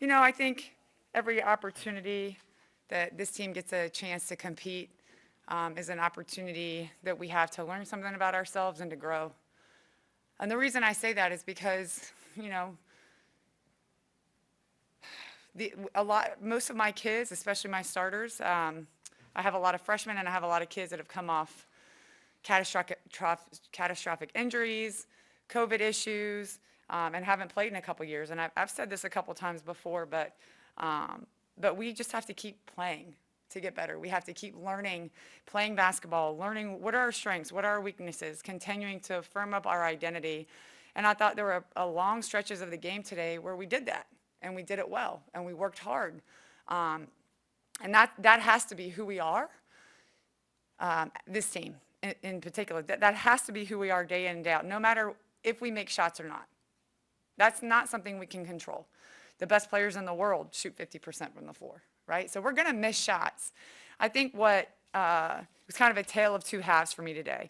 I think every opportunity that this team gets a chance to compete is an opportunity that we have to learn something about ourselves and to grow. And the reason I say that is because, most of my kids, especially my starters, I have a lot of freshmen and I have a lot of kids that have come off catastrophic injuries, COVID issues, and haven't played in a couple years. And I've said this a couple times before, but we just have to keep playing to get better. We have to keep learning, playing basketball, learning what are our strengths, what are our weaknesses, continuing to firm up our identity. And I thought there were a long stretches of the game today where we did that, and we did it well, and we worked hard. And that has to be who we are, this team in particular. That has to be who we are day in and day out, no matter if we make shots or not. That's not something we can control. The best players in the world shoot 50% from the floor, right? So we're going to miss shots. I think what was kind of a tale of two halves for me today.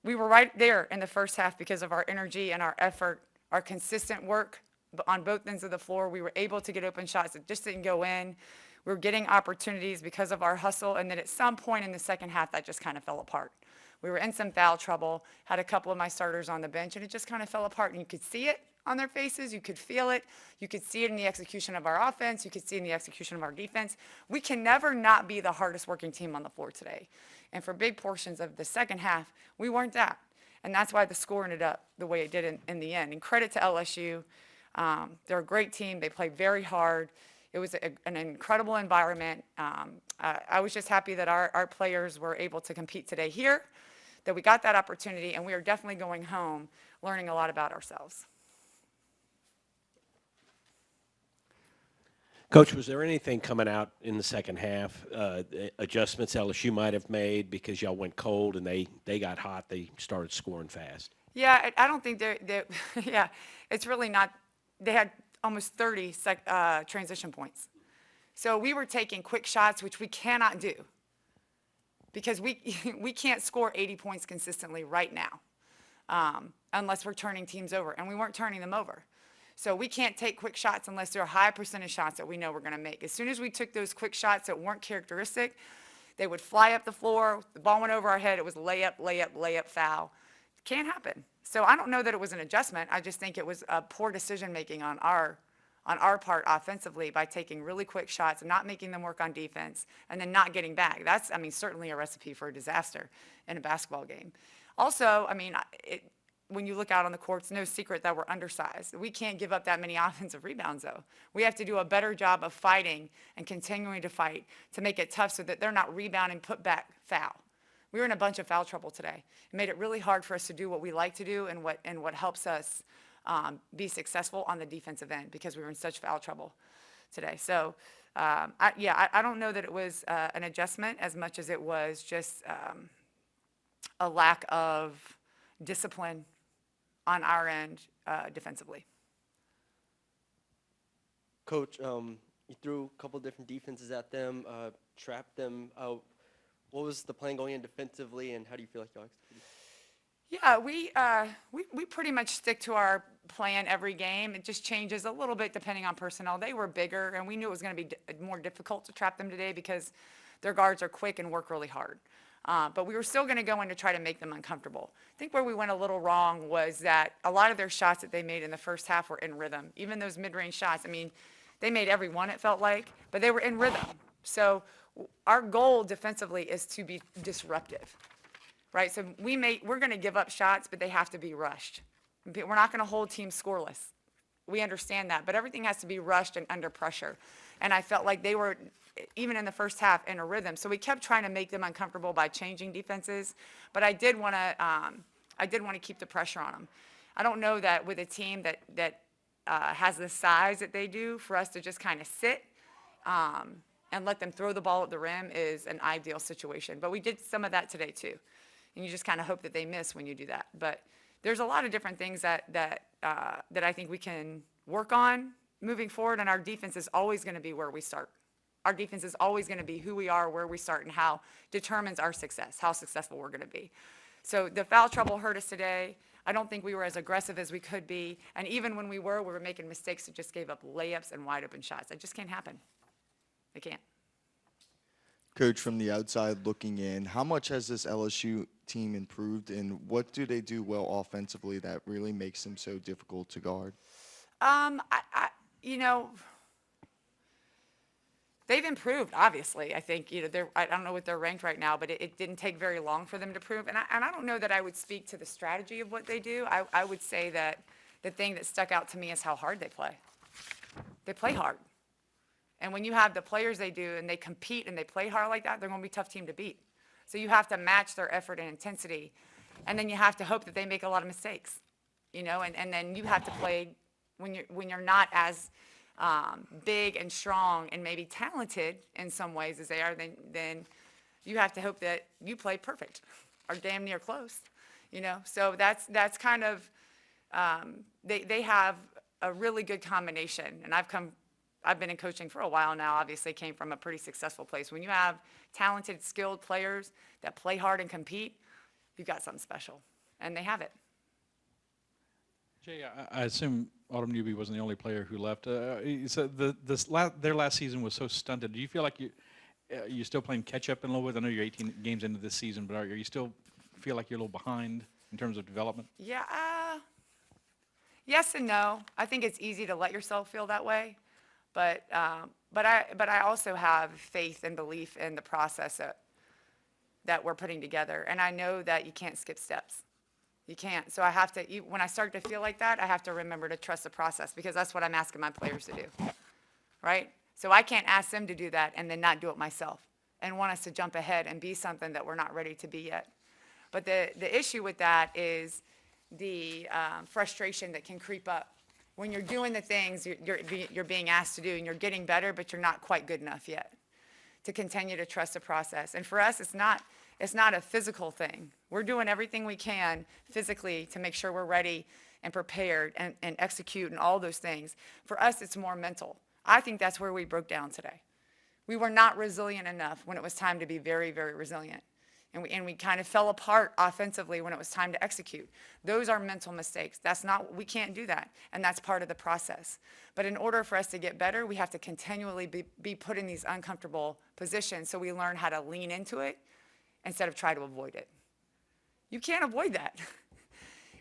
We were right there in the first half because of our energy and our effort, our consistent work on both ends of the floor. We were able to get open shots that just didn't go in. We were getting opportunities because of our hustle, and then at some point in the second half, that just kind of fell apart. We were in some foul trouble, had a couple of my starters on the bench, and it just kind of fell apart, and you could see it on their faces, you could feel it, you could see it in the execution of our offense, you could see it in the execution of our defense. We can never not be the hardest working team on the floor today. And for big portions of the second half, we weren't that. And that's why the score ended up the way it did in the end. And credit to LSU. They're a great team. They played very hard. It was an incredible environment. I was just happy that our players were able to compete today here, that we got that opportunity, and we are definitely going home learning a lot about ourselves. Coach, was there anything coming out in the second half, adjustments LSU might have made because y'all went cold and they got hot, they started scoring fast? Yeah, I don't think yeah, it's really not. They had almost 30 transition points. So we were taking quick shots, which we cannot do because we can't score 80 points consistently right now unless we're turning teams over, and we weren't turning them over. So we can't take quick shots unless they're high percentage shots that we know we're going to make. As soon as we took those quick shots that weren't characteristic, they would fly up the floor, the ball went over our head, it was layup, layup, layup, foul. Can't happen. So I don't know that it was an adjustment. I just think it was a poor decision making on our part offensively by taking really quick shots and not making them work on defense and then not getting back. That's, certainly a recipe for a disaster in a basketball game. Also, when you look out on the court, it's no secret that we're undersized. We can't give up that many offensive rebounds, though. We have to do a better job of fighting and continuing to fight to make it tough so that they're not rebounding, put back, foul. We were in a bunch of foul trouble today. It made it really hard for us to do what we like to do and what helps us be successful on the defensive end because we were in such foul trouble today. So, I don't know that it was an adjustment as much as it was just a lack of discipline on our end defensively. Coach, you threw a couple different defenses at them, trapped them. What was the plan going in defensively, and how do you feel like y'all executed? Yeah, we pretty much stick to our plan every game. It just changes a little bit depending on personnel. They were bigger, and we knew it was going to be more difficult to trap them today because their guards are quick and work really hard. But we were still going to go in to try to make them uncomfortable. I think where we went a little wrong was that a lot of their shots that they made in the first half were in rhythm. Even those mid-range shots, they made every one, it felt like, but they were in rhythm. So our goal defensively is to be disruptive, right? So we're going to give up shots, but they have to be rushed. We're not going to hold teams scoreless. We understand that, but everything has to be rushed and under pressure. And I felt like they were, even in the first half, in a rhythm. So we kept trying to make them uncomfortable by changing defenses, but I did want to keep the pressure on them. I don't know that with a team that has the size that they do, for us to just kind of sit and let them throw the ball at the rim is an ideal situation. But we did some of that today too, and you just kind of hope that they miss when you do that. But there's a lot of different things that I think we can work on moving forward, and our defense is always going to be where we start. Our defense is always going to be who we are, where we start, and how determines our success, how successful we're going to be. So the foul trouble hurt us today. I don't think we were as aggressive as we could be. And even when we were making mistakes that just gave up layups and wide open shots. It just can't happen. It can't. Coach, from the outside looking in, how much has this LSU team improved, and what do they do well offensively that really makes them so difficult to guard? You know, they've improved, obviously. I think, I don't know what they're ranked right now, but it didn't take very long for them to prove. And I don't know that I would speak to the strategy of what they do. I would say that the thing that stuck out to me is how hard they play. They play hard. And when you have the players they do and they compete and they play hard like that, they're going to be a tough team to beat. So you have to match their effort and intensity. And then you have to hope that they make a lot of mistakes, and then you have to play when you're not as big and strong and maybe talented in some ways as they are, then you have to hope that you play perfect or damn near close, So that's kind of, they have a really good combination. And I've been in coaching for a while now, obviously came from a pretty successful place. When you have talented, skilled players that play hard and compete, you've got something special, and they have it. Jay, I assume Autumn Newby wasn't the only player who left. So their last season was so stunted. Do you feel like you're still playing catch up in a little bit? I know you're 18 games into this season, but are you still feel like you're a little behind in terms of development? Yeah, yes and no. I think it's easy to let yourself feel that way, but I also have faith and belief in the process that we're putting together, and I know that you can't skip steps. You can't. So I have to, when I start to feel like that, I have to remember to trust the process, because that's what I'm asking my players to do, right? So I can't ask them to do that and then not do it myself and want us to jump ahead and be something that we're not ready to be yet. But the issue with that is the frustration that can creep up when you're doing the things you're being asked to do and you're getting better, but you're not quite good enough yet to continue to trust the process. And for us, it's not a physical thing. We're doing everything we can physically to make sure we're ready and prepared and execute and all those things. For us, it's more mental. I think that's where we broke down today. We were not resilient enough when it was time to be very, very resilient. And we kind of fell apart offensively when it was time to execute. Those are mental mistakes. We can't do that, and that's part of the process. But in order for us to get better, we have to continually be put in these uncomfortable positions so we learn how to lean into it instead of try to avoid it. You can't avoid that.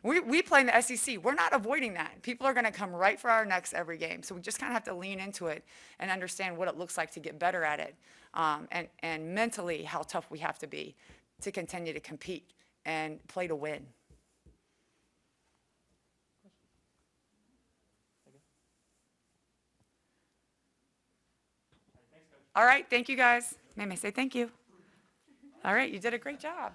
We play in the SEC. We're not avoiding that. People are going to come right for our necks every game. So we just kind of have to lean into it and understand what it looks like to get better at it, and mentally how tough we have to be to continue to compete and play to win. All right, thank you guys. May I say thank you? All right, you did a great job.